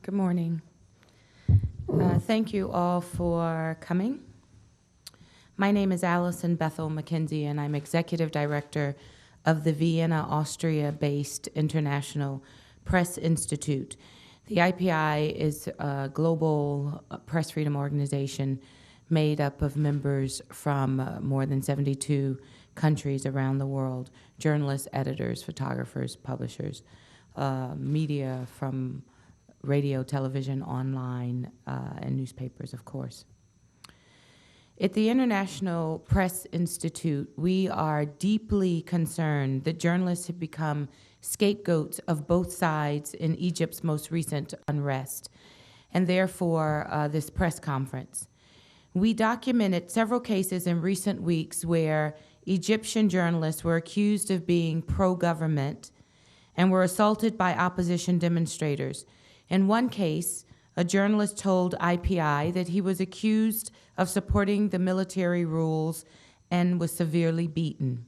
Good morning. Thank you all for coming. My name is Alison Bethel McKenzie, and I'm Executive Director of the Vienna, Austria-based International Press Institute. The IPI is a global press freedom organization made up of members from more than 72 countries around the world, journalists, editors, photographers, publishers, media from radio, television, online, and newspapers, of course. At the International Press Institute, we are deeply concerned that journalists have become scapegoats of both sides in Egypt's most recent unrest, and therefore this press conference. We documented several cases in recent weeks where Egyptian journalists were accused of being pro-government and were assaulted by opposition demonstrators. In one case, a journalist told IPI that he was accused of supporting the military rules and was severely beaten.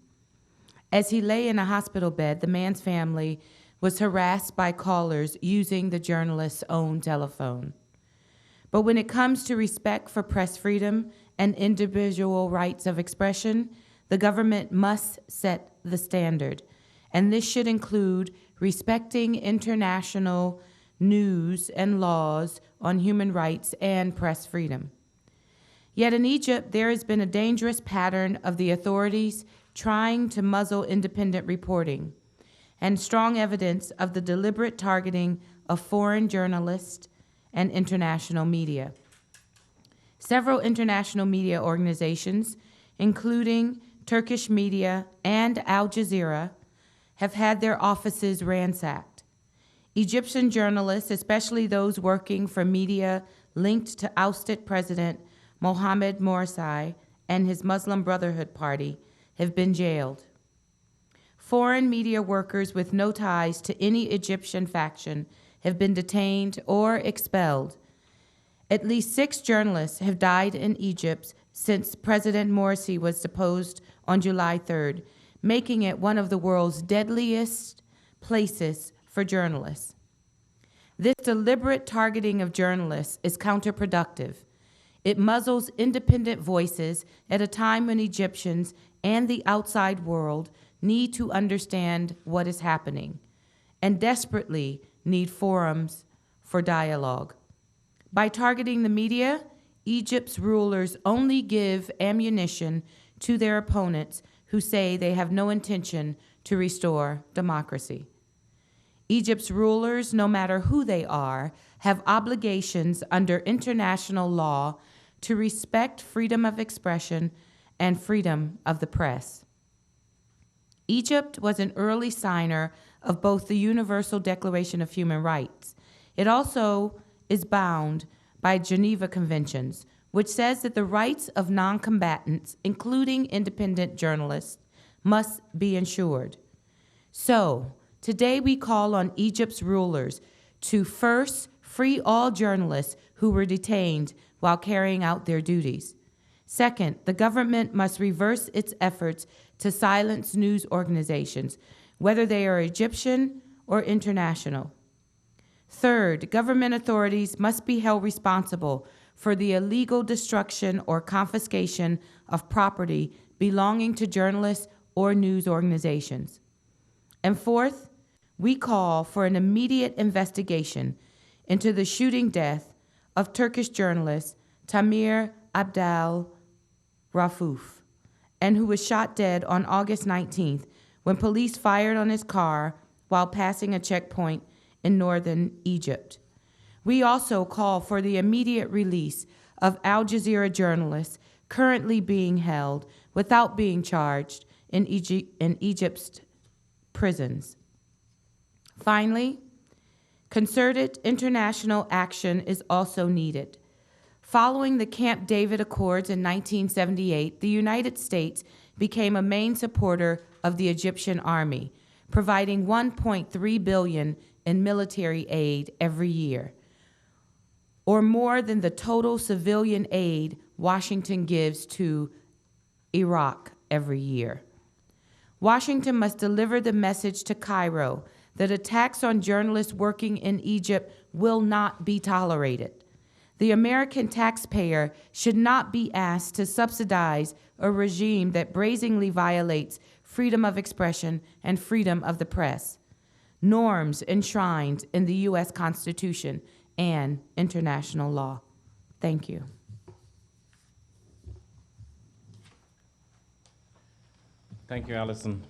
As he lay in a hospital bed, the man's family was harassed by callers using the journalist's own telephone. But when it comes to respect for press freedom and individual rights of expression, the government must set the standard. And this should include respecting international news and laws on human rights and press freedom. Yet in Egypt, there has been a dangerous pattern of the authorities trying to muzzle independent reporting and strong evidence of the deliberate targeting of foreign journalists and international media. Several international media organizations, including Turkish media and Al-Jazeera, have had their offices ransacked. Egyptian journalists, especially those working for media linked to ousted President Mohamed Morsi and his Muslim Brotherhood Party, have been jailed. Foreign media workers with no ties to any Egyptian faction have been detained or expelled. At least 6 journalists have died in Egypt since President Morsi was deposed on July 3rd, making it one of the world's deadliest places for journalists. This deliberate targeting of journalists is counterproductive. It muzzles independent voices at a time when Egyptians and the outside world need to understand what is happening and desperately need forums for dialogue. By targeting the media, Egypt's rulers only give ammunition to their opponents who say they have no intention to restore democracy. Egypt's rulers, no matter who they are, have obligations under international law to respect freedom of expression and freedom of the press. Egypt was an early signer of both the Universal Declaration of Human Rights. It also is bound by Geneva Conventions, which says that the rights of non-combatants, including independent journalists, must be ensured. So, today we call on Egypt's rulers to first free all journalists who were detained while carrying out their duties. Second, the government must reverse its efforts to silence news organizations, whether they are Egyptian or international. Third, government authorities must be held responsible for the illegal destruction or confiscation of property belonging to journalists or news organizations. And fourth, we call for an immediate investigation into the shooting death of Turkish journalist Tamir Abdel Rafouf, and who was shot dead on August 19th when police fired on his car while passing a checkpoint in northern Egypt. We also call for the immediate release of Al Jazeera journalists currently being held without being charged in Egypt's prisons. Finally, concerted international action is also needed. Following the Camp David Accords in 1978, the United States became a main supporter of the Egyptian army, providing $1.3 billion in military aid every year, or more than the total civilian aid Washington gives to Iraq every year. Washington must deliver the message to Cairo that attacks on journalists working in Egypt will not be tolerated. The American taxpayer should not be asked to subsidize a regime that brazenly violates freedom of expression and freedom of the press, norms enshrined in the U.S. Constitution and international law. Thank you. Thank you, Alison.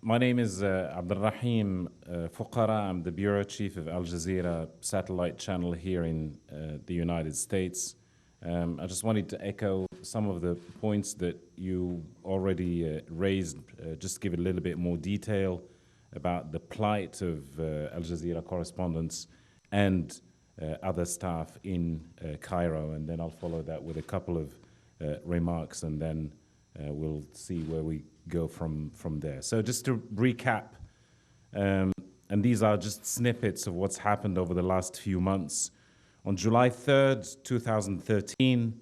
My name is Abderrahim Foukara. I'm the Bureau Chief of Al-Jazeera satellite channel here in the United States. I just wanted to echo some of the points that you already raised, just to give a little bit more detail about the plight of Al-Jazeera correspondents and other staff in Cairo, and then I'll follow that with a couple of remarks, and then we'll see where we go from there. So just to recap, and these are just snippets of what's happened over the last few months. On July 3rd, 2013,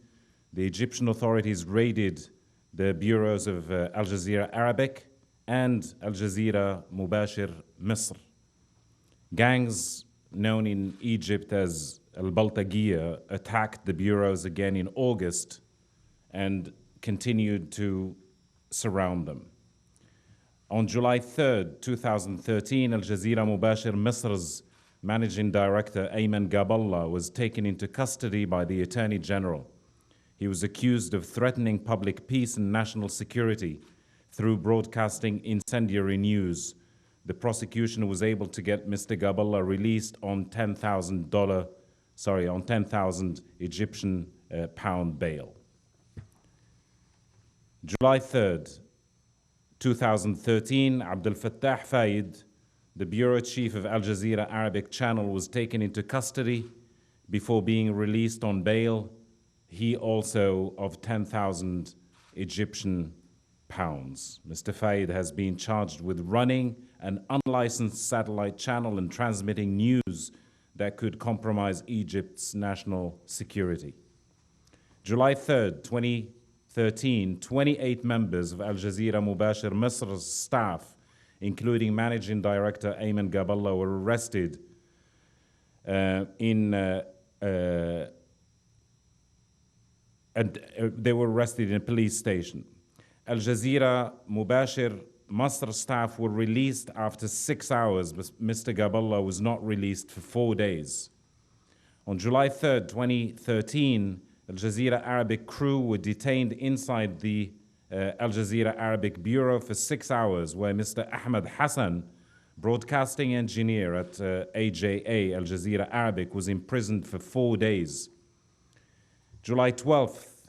the Egyptian authorities raided the bureaus of Al Jazeera Arabic and Al Jazeera Mubashir Misr. Gangs known in Egypt as Al-Baltagiya attacked the bureaus again in August and continued to surround them. On July 3rd, 2013, Al Jazeera Mubashir Misr's Managing Director Ayman Gaballah was taken into custody by the Attorney General. He was accused of threatening public peace and national security through broadcasting incendiary news. The prosecution was able to get Mr. Gaballah released on $10,000 Egyptian pound bail. July 3rd, 2013, Abdel Fattah Fayed, the bureau chief of Al Jazeera Arabic channel, was taken into custody before being released on bail, he also of 10,000 Egyptian pounds. Mr. Fayed has been charged with running an unlicensed satellite channel and transmitting news that could compromise Egypt's national security. July 3rd, 2013, 28 members of Al Jazeera Mubashir Misr's staff, including Managing Director Ayman Gaballah, were arrested they were arrested in a police station. Al Jazeera Mubashir Misr staff were released after 6 hours, but Mr. Gaballah was not released for 4 days. On July 3rd, 2013, Al Jazeera Arabic crew were detained inside the Al Jazeera Arabic Bureau for 6 hours, where Mr. Ahmed Hassan, broadcasting engineer at AJA, Al Jazeera Arabic, was imprisoned for 4 days. July 12th,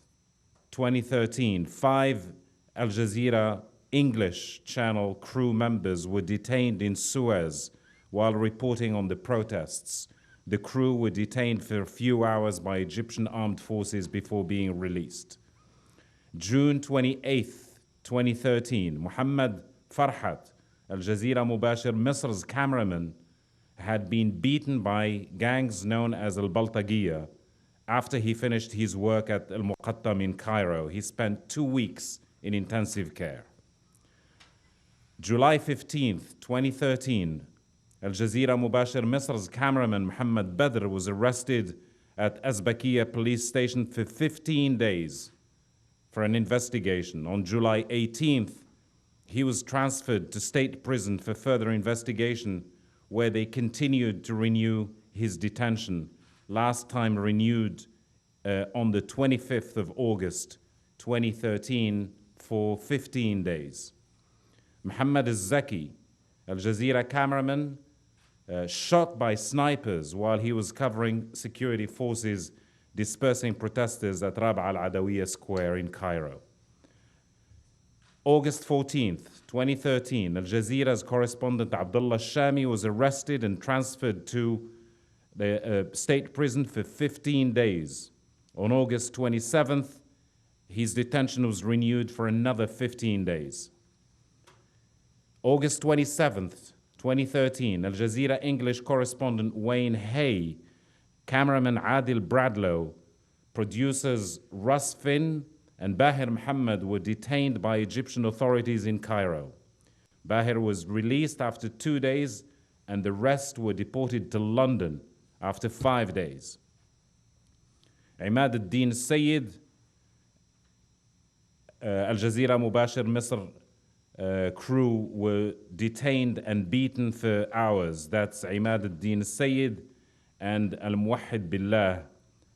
2013, 5 Al Jazeera English channel crew members were detained in Suez while reporting on the protests. The crew were detained for a few hours by Egyptian armed forces before being released. June 28th, 2013, Muhammad Farhat, Al Jazeera Mubashir Misr's cameraman, had been beaten by gangs known as Al-Baltagiya after he finished his work at Al-Muqattam in Cairo. He spent 2 weeks in intensive care. July 15th, 2013, Al Jazeera Mubashir Misr's cameraman Muhammad Badr was arrested at Azbakiya police station for 15 days for an investigation. On July 18th, he was transferred to state prison for further investigation, where they continued to renew his detention, last time renewed on the 25th of August, 2013, for 15 days. Muhammad al-Zaki, Al Jazeera cameraman, shot by snipers while he was covering security forces dispersing protesters at Rab al-Adawiyya Square in Cairo. August 14th, 2013, Al Jazeera's correspondent Abdullah Shami was arrested and transferred to the state prison for 15 days. On August 27th, his detention was renewed for another 15 days. August 27th, 2013, Al Jazeera English correspondent Wayne Hay, cameraman Adil Bradlow, producers Russ Finn and Bahir Muhammad were detained by Egyptian authorities in Cairo. Bahir was released after 2 days, and the rest were deported to London after 5 days. Imad al-Din Sayyid, Al-Jazeera Mubashir Misr crew were detained and beaten for hours. That's Imad al-Din Sayyid and Al-Muwahhid Billah,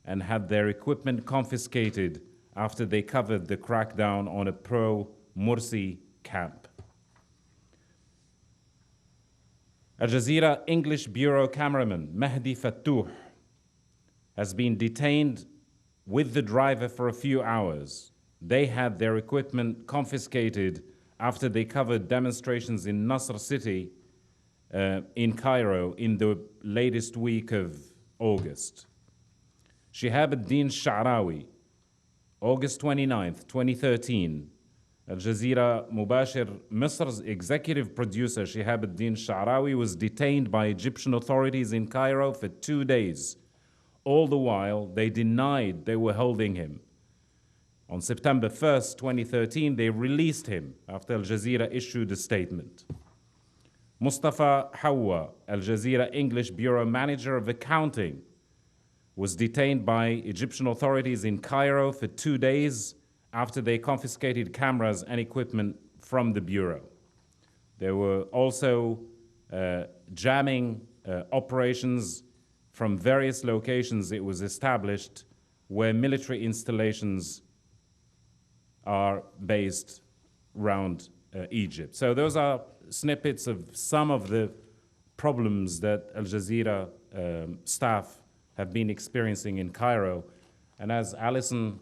and had their equipment confiscated after they covered the crackdown on a pro-Mursi camp. Al-Jazeera English Bureau cameraman Mahdi Fattouh has been detained with the driver for a few hours. They had their equipment confiscated after they covered demonstrations in Nasr City in Cairo in the latest week of August. Shihab al-Din Sha'rawi, August 29th, 2013, Al-Jazeera Mubashir Misr's executive producer Shihab al-Din Sha'rawi was detained by Egyptian authorities in Cairo for 2 days. All the while, they denied they were holding him. On September 1st, 2013, they released him after Al Jazeera issued a statement. Mustafa Hawa, Al Jazeera English Bureau Manager of Accounting, was detained by Egyptian authorities in Cairo for 2 days after they confiscated cameras and equipment from the Bureau. There were also jamming operations from various locations it was established where military installations are based around Egypt. So those are snippets of some of the problems that Al Jazeera staff have been experiencing in Cairo. And as Alison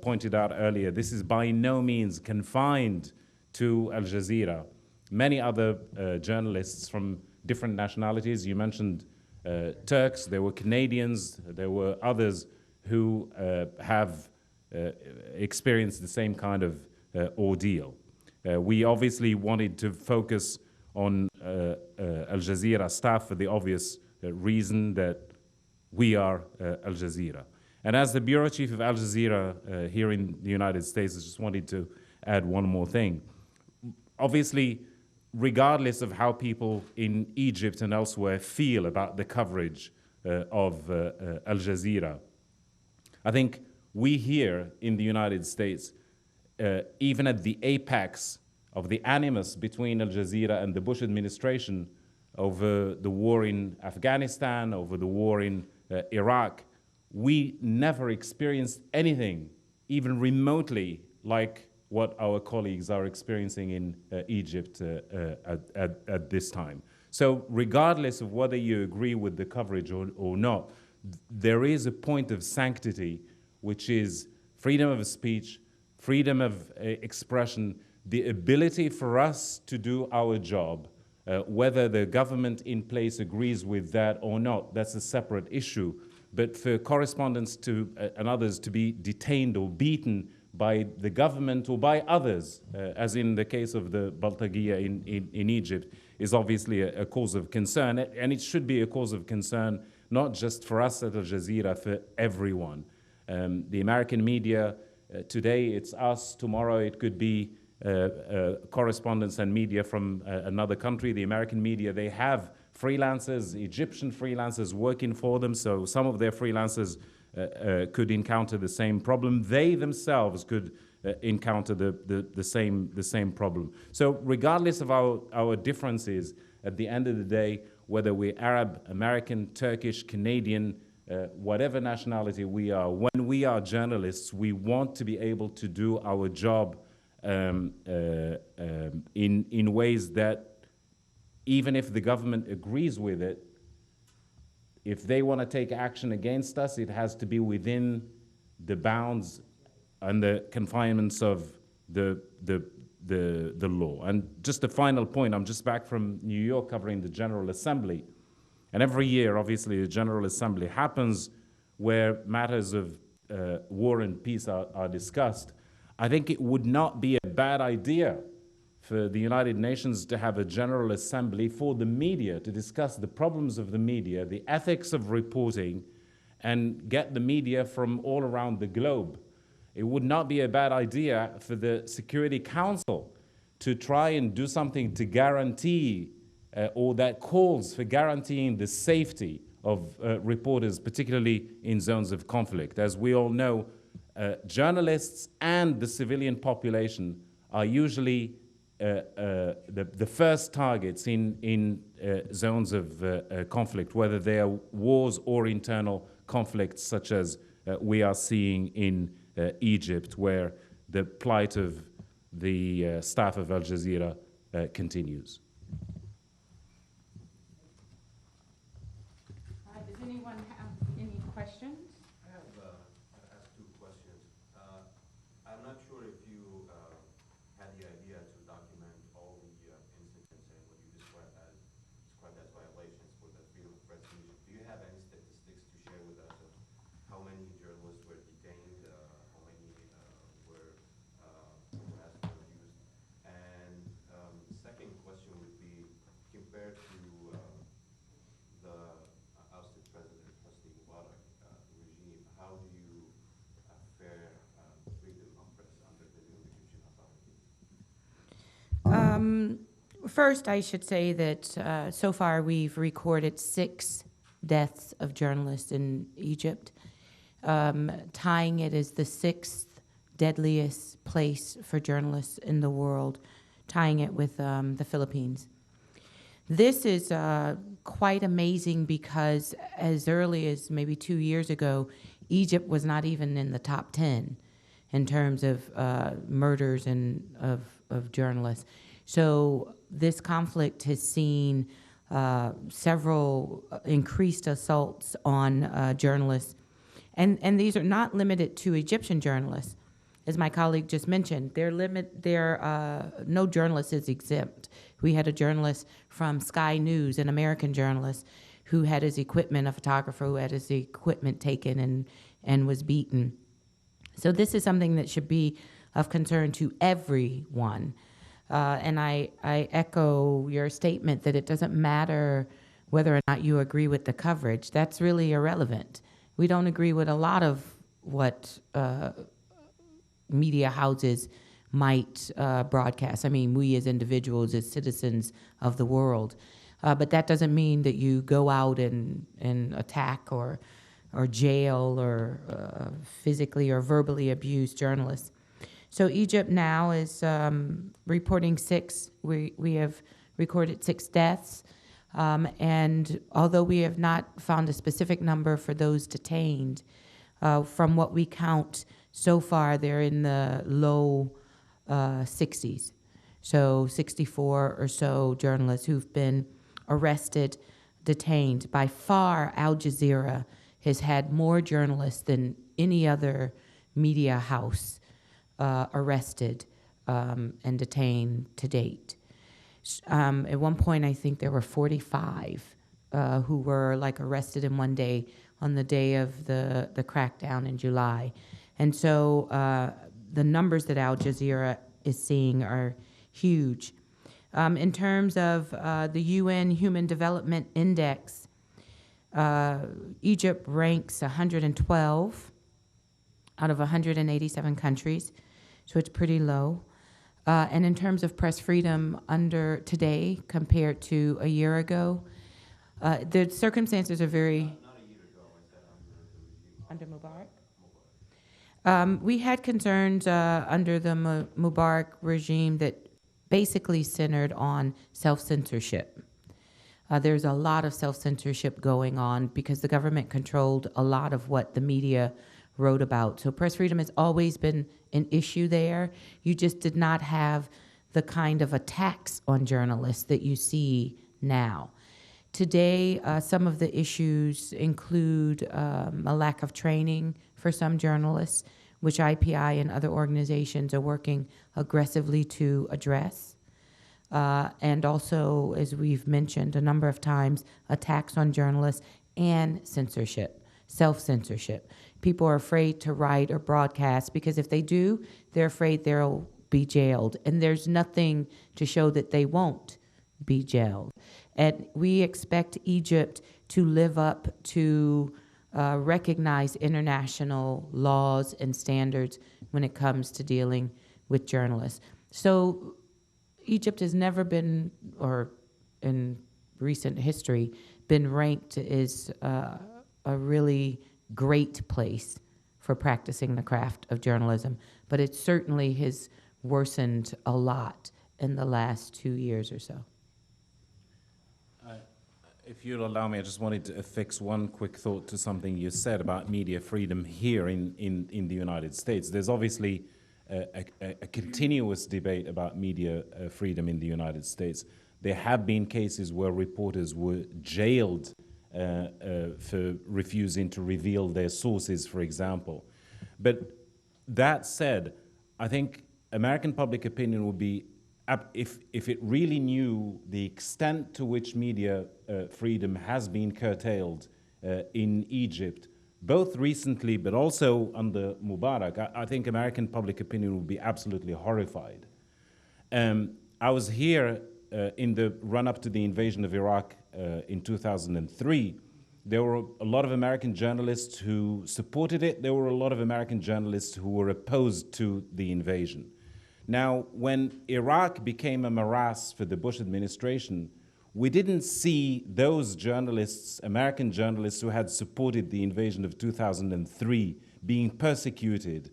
pointed out earlier, this is by no means confined to Al Jazeera. Many other journalists from different nationalities, you mentioned Turks, there were Canadians, there were others who have experienced the same kind of ordeal. We obviously wanted to focus on Al Jazeera staff for the obvious reason that we are Al Jazeera. And as the bureau chief of Al Jazeera here in the United States, I just wanted to add one more thing. Obviously, regardless of how people in Egypt and elsewhere feel about the coverage of Al Jazeera, I think we here in the United States, even at the apex of the animus between Al Jazeera and the Bush administration over the war in Afghanistan, over the war in Iraq, we never experienced anything even remotely like what our colleagues are experiencing in Egypt at this time. So regardless of whether you agree with the coverage or not, there is a point of sanctity, which is freedom of speech, freedom of expression, the ability for us to do our job, whether the government in place agrees with that or not, that's a separate issue. But for correspondents and others to be detained or beaten by the government or by others, as in the case of the Baltagiya in Egypt, is obviously a cause of concern. And it should be a cause of concern, not just for us at Al Jazeera, for everyone. The American media, today it's us, tomorrow it could be correspondents and media from another country. The American media, they have freelancers, Egyptian freelancers working for them, so some of their freelancers could encounter the same problem. They themselves could encounter the same problem. So regardless of our differences, at the end of the day, whether we're Arab, American, Turkish, Canadian, whatever nationality we are, when we are journalists, we want to be able to do our job in ways that, even if the government agrees with it, if they want to take action against us, it has to be within the bounds and the confinements of the law. And just a final point, I'm just back from New York covering the General Assembly. And every year, obviously, the General Assembly happens where matters of war and peace are discussed. I think it would not be a bad idea for the United Nations to have a General Assembly for the media to discuss the problems of the media, the ethics of reporting, and get the media from all around the globe. It would not be a bad idea for the Security Council to try and do something to guarantee or that calls for guaranteeing the safety of reporters, particularly in zones of conflict. As we all know, journalists and the civilian population are usually the first targets in zones of conflict, whether they are wars or internal conflicts, such as we are seeing in Egypt, where the plight of the staff of Al-Jazeera continues. Does anyone have any questions? I have two questions. I'm not sure if you had the idea to document all the incidents and what you described as violations for the freedom of press in Egypt. Do you have any statistics to share with us of how many journalists were detained, how many were harassed or abused? And the second question would be, compared to the ousted President Hosni Mubarak regime, how do you fare freedom of press under the new Egyptian authorities? First, I should say that so far we've recorded 6 deaths of journalists in Egypt, tying it as the 6th deadliest place for journalists in the world, tying it with the Philippines. This is quite amazing because as early as maybe 2 years ago, Egypt was not even in the top 10 in terms of murders and of journalists. So this conflict has seen several increased assaults on journalists. And these are not limited to Egyptian journalists. As my colleague just mentioned, no journalist is exempt. We had a journalist from Sky News, an American journalist, who had his equipment, a photographer who had his equipment taken and was beaten. So this is something that should be of concern to everyone. And I echo your statement that it doesn't matter whether or not you agree with the coverage. That's really irrelevant. We don't agree with a lot of what media houses might broadcast. I mean, we as individuals, as citizens of the world. But that doesn't mean that you go out and attack or jail or physically or verbally abuse journalists. So Egypt now is reporting 6. We have recorded 6 deaths. And although we have not found a specific number for those detained, from what we count so far, they're in the low 60s. So 64 or so journalists who've been arrested, detained. By far, Al Jazeera has had more journalists than any other media house arrested and detained to date. At one point, I think there were 45 who were arrested in one day on the day of the crackdown in July. And so the numbers that Al Jazeera is seeing are huge. In terms of the UN Human Development Index, Egypt ranks 112 out of 187 countries, so it's pretty low. And in terms of press freedom under today compared to a year ago, the circumstances are very... Not a year ago, I said under the regime. Under Mubarak? We had concerns under the Mubarak regime that basically centered on self-censorship. There's a lot of self-censorship going on because the government controlled a lot of what the media wrote about. So press freedom has always been an issue there. You just did not have the kind of attacks on journalists that you see now. Today, some of the issues include a lack of training for some journalists, which IPI and other organizations are working aggressively to address. And also, as we've mentioned a number of times, attacks on journalists and censorship, self-censorship. People are afraid to write or broadcast because if they do, they're afraid they'll be jailed. And there's nothing to show that they won't be jailed. And we expect Egypt to live up to recognize international laws and standards when it comes to dealing with journalists. So Egypt has never been, or in recent history, been ranked as a really great place for practicing the craft of journalism, but it certainly has worsened a lot in the last 2 years or so. If you'll allow me, I just wanted to affix one quick thought to something you said about media freedom here in the United States. There's obviously a continuous debate about media freedom in the United States. There have been cases where reporters were jailed for refusing to reveal their sources, for example. But that said, I think American public opinion would be, if it really knew the extent to which media freedom has been curtailed in Egypt, both recently but also under Mubarak, I think American public opinion would be absolutely horrified. I was here in the run-up to the invasion of Iraq in 2003. There were a lot of American journalists who supported it. There were a lot of American journalists who were opposed to the invasion. Now, when Iraq became a morass for the Bush administration, we didn't see those journalists, American journalists who had supported the invasion of 2003, being persecuted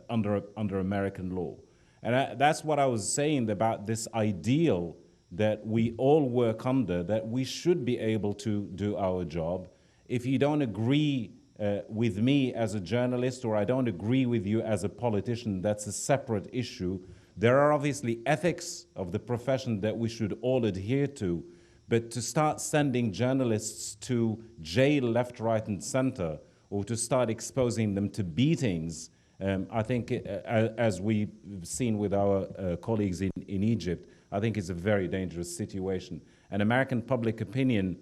under American law. And that's what I was saying about this ideal that we all work under, that we should be able to do our job. If you don't agree with me as a journalist, or I don't agree with you as a politician, that's a separate issue. There are obviously ethics of the profession that we should all adhere to, but to start sending journalists to jail left, right, and center, or to start exposing them to beatings, I think, as we've seen with our colleagues in Egypt, I think it's a very dangerous situation. And American public opinion,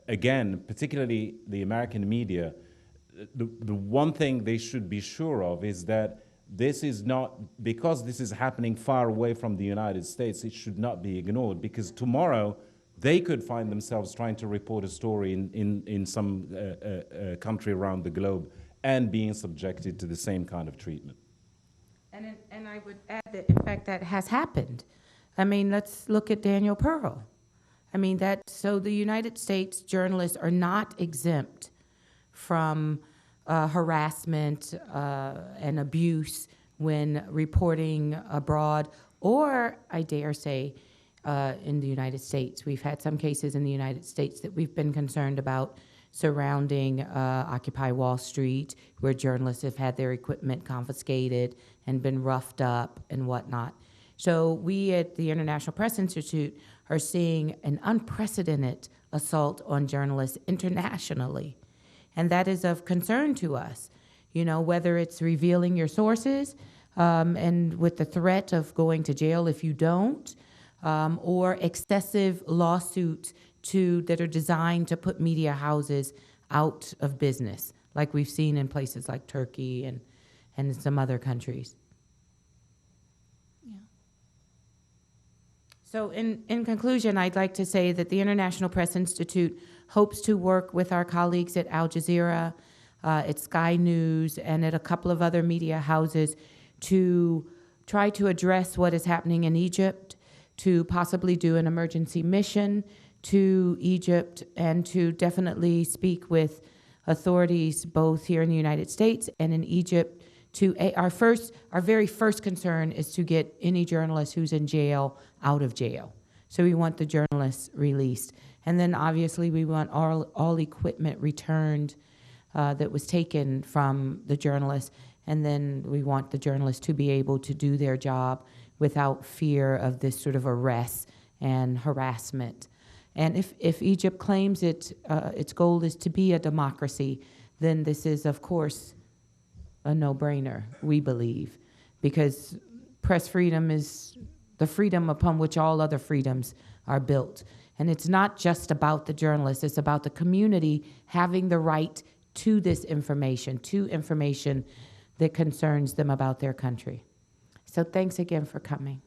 again, particularly the American media, the one thing they should be sure of is that this is not, because this is happening far away from the United States, it should not be ignored, because tomorrow they could find themselves trying to report a story in some country around the globe and being subjected to the same kind of treatment. And I would add that, in fact, that has happened. I mean, let's look at Daniel Pearl. I mean, so the United States journalists are not exempt from harassment and abuse when reporting abroad, or I dare say in the United States. We've had some cases in the United States that we've been concerned about surrounding Occupy Wall Street, where journalists have had their equipment confiscated and been roughed up and whatnot. So we at the International Press Institute are seeing an unprecedented assault on journalists internationally. And that is of concern to us, you know, whether it's revealing your sources and with the threat of going to jail if you don't, or excessive lawsuits that are designed to put media houses out of business, like we've seen in places like Turkey and in some other countries. Yeah. So in conclusion, I'd like to say that the International Press Institute hopes to work with our colleagues at Al-Jazeera, at Sky News, and at a couple of other media houses to try to address what is happening in Egypt, to possibly do an emergency mission to Egypt, and to definitely speak with authorities both here in the United States and in Egypt. Our very first concern is to get any journalist who's in jail out of jail. So we want the journalists released. And then obviously we want all equipment returned that was taken from the journalists. And then we want the journalists to be able to do their job without fear of this sort of arrest and harassment. And if Egypt claims its goal is to be a democracy, then this is, of course, a no-brainer, we believe, because press freedom is the freedom upon which all other freedoms are built. And it's not just about the journalists, it's about the community having the right to this information, to information that concerns them about their country. So thanks again for coming.